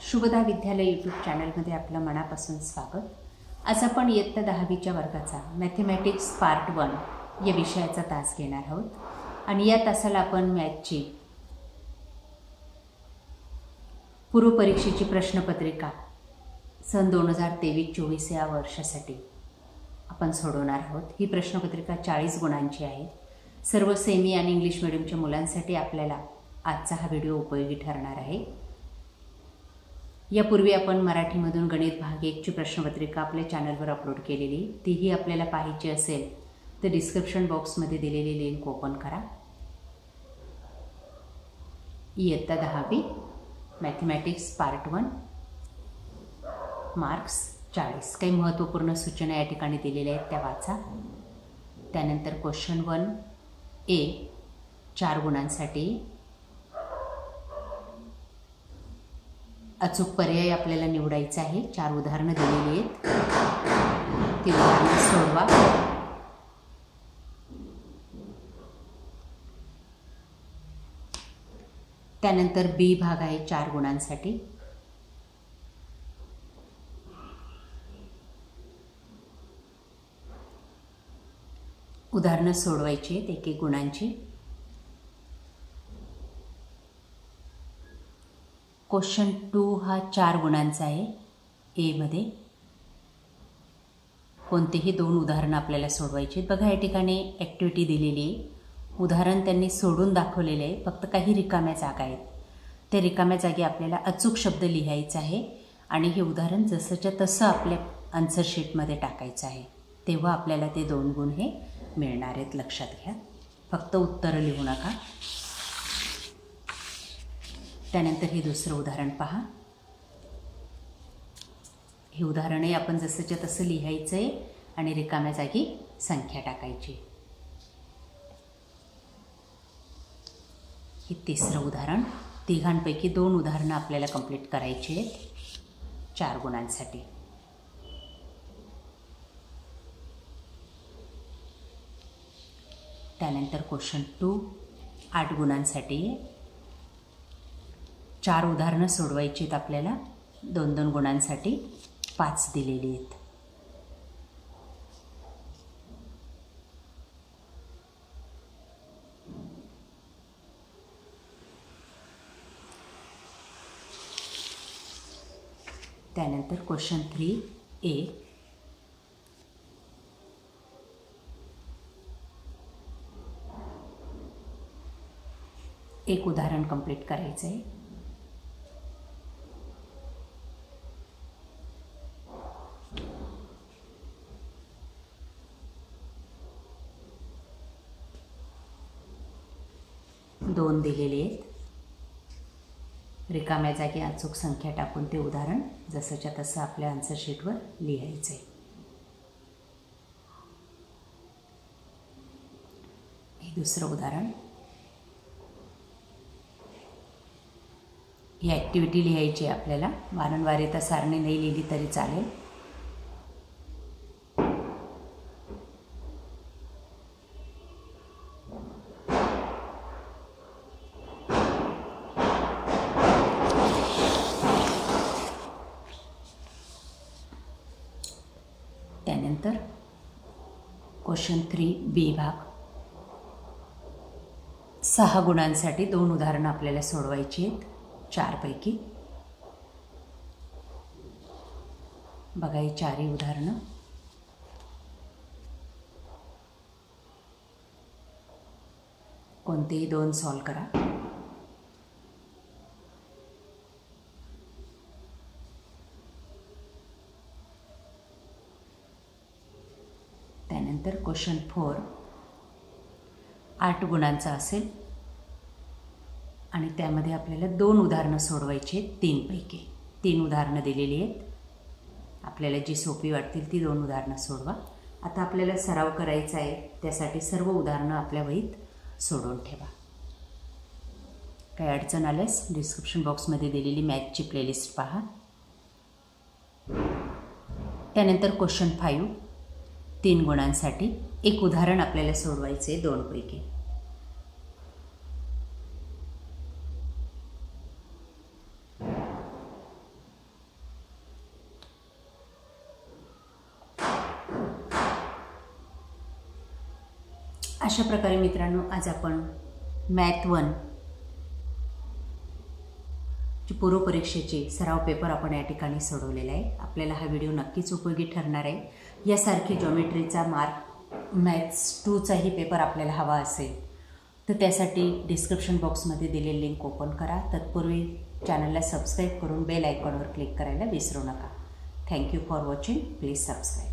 शुभदा विद्यालय यूट्यूब चॅनलमध्ये आपलं मनापासून स्वागत। आज आपण इयत्ता 10वीच्या वर्गाचा मॅथमॅटिक्स पार्ट 1 या विषयाचा तास घेणार आहोत आणि या तासाला आपण मॅथची पूर्व परीक्षेची प्रश्नपत्रिका सन 2023-24 या वर्षासाठी आपण सोडवणार आहोत। ही प्रश्नपत्रिका 40 गुणांची आहे। सर्व सेमी आणि इंग्लिश मीडियमच्या मुलांसाठी आपल्याला आजचा हा व्हिडिओ उपयोगी ठरणार आहे। यापूर्वी आपण मराठीमधून गणित भाग 1 ची प्रश्नपत्रिका आपल्या चॅनलवर अपलोड केलेली, तीही आपल्याला पाहायची असेल तर डिस्क्रिप्शन बॉक्समध्ये दिलेली लिंक ओपन करा। इयत्ता 10वी मॅथमॅटिक्स पार्ट 1 मार्क्स 40। काही महत्त्वपूर्ण सूचना या ठिकाणी दिलेल्या आहेत त्या वाचा। त्यानंतर क्वेश्चन 1A 4 गुणांसाठी अचूक पर्याय आपल्याला निवडायचा आहे। 4 उदाहरणं दिलेली आहेत, ती उदाहरणं सोडवा। त्यानंतर बी भाग आहे 4 गुणांसाठी। उदाहरणं सोडवायची आहेत 1-1 गुणांची। क्वेश्चन 2 हा 4 गुणांचा आहे। ए मध्ये कोणतेही 2 उदाहरणं आपल्याला सोडवायची आहेत। बघा या ठिकाणी ॲक्टिव्हिटी दिलेली आहे, उदाहरण त्यांनी सोडून दाखवलेले आहे, फक्त काही रिकाम्या जागा आहेत। त्या रिकाम्या जागी आपल्याला अचूक शब्द लिहायचा आहे आणि हे उदाहरण जसंच्या तसं आपल्या आन्सर शीटमध्ये टाकायचं आहे, तेव्हा आपल्याला ते 2 गुण हे मिळणार आहेत। लक्षात घ्या, फक्त उत्तरं लिहू नका। त्यानंतर हे दुसरं उदाहरण पहा। हे उदाहरणही आपण जसंच्या तसं लिहायचं आहे आणि रिकाम्या जागी संख्या टाकायची। हे तिसरं उदाहरण। तिघांपैकी 2 उदाहरणं आपल्याला कंप्लीट करायची आहेत 4 गुणांसाठी। त्यानंतर क्वेश्चन 2 8 गुणांसाठी 4 उदाहरणं सोडवायची आहेत आपल्याला 2-2 गुणांसाठी, 5 दिलेली आहेत। त्यानंतर क्वेश्चन 3A 1 उदाहरण कंप्लीट करायचं आहे। दोन दिलेले आहेत, रिकाम्या जागी अचूक संख्या टाकून ते उदाहरण जसंच्या तसं आपल्या आन्सर शीटवर लिहायचं आहे। हे दुसरं उदाहरण। ही ॲक्टिव्हिटी लिहायची आहे आपल्याला, वारंवारिता सारणी नाही लिहिली तरी चालेल। त्यानंतर क्वेश्चन 3B भाग 6 गुणांसाठी 2 उदाहरणं आपल्याला सोडवायची आहेत 4 पैकी। बघा ही 4ही उदाहरणं। कोणतेही 2 सॉल्व करा। त्यानंतर क्वेश्चन 4 8 गुणांचा असेल आणि त्यामध्ये आपल्याला 2 उदाहरणं सोडवायची आहेत 3 पैकी। 3 उदाहरणं दिलेली आहेत, आपल्याला जी सोपी वाटतील ती 2 उदाहरणं सोडवा। आता आपल्याला सराव करायचा आहे, त्यासाठी सर्व उदाहरणं आपल्या वहीत सोडवून ठेवा। काही अडचण आल्यास डिस्क्रिप्शन बॉक्समध्ये दिलेली मॅथची प्लेलिस्ट पहा। त्यानंतर क्वेश्चन 5 3 गुणांसाठी 1 उदाहरण आपल्याला सोडवायचे 2 पैकी। अशा प्रकारे मित्रांनो आज आपण मॅथ 1 ची पूर्वपरीक्षेचे सराव पेपर आपण या ठिकाणी सोडवलेला आहे। आपल्याला हा व्हिडिओ नक्कीच उपयोगी ठरणार आहे। यासारखे जॉमेट्रीचा मार्क मॅथ्स 2 चाही पेपर आपल्याला हवा असेल तर त्यासाठी डिस्क्रिप्शन बॉक्समध्ये दिलेली लिंक ओपन करा। तत्पूर्वी चॅनलला सबस्क्राइब करून बेल आयकॉनवर क्लिक करायला विसरू नका। Thank you for watching. Please subscribe.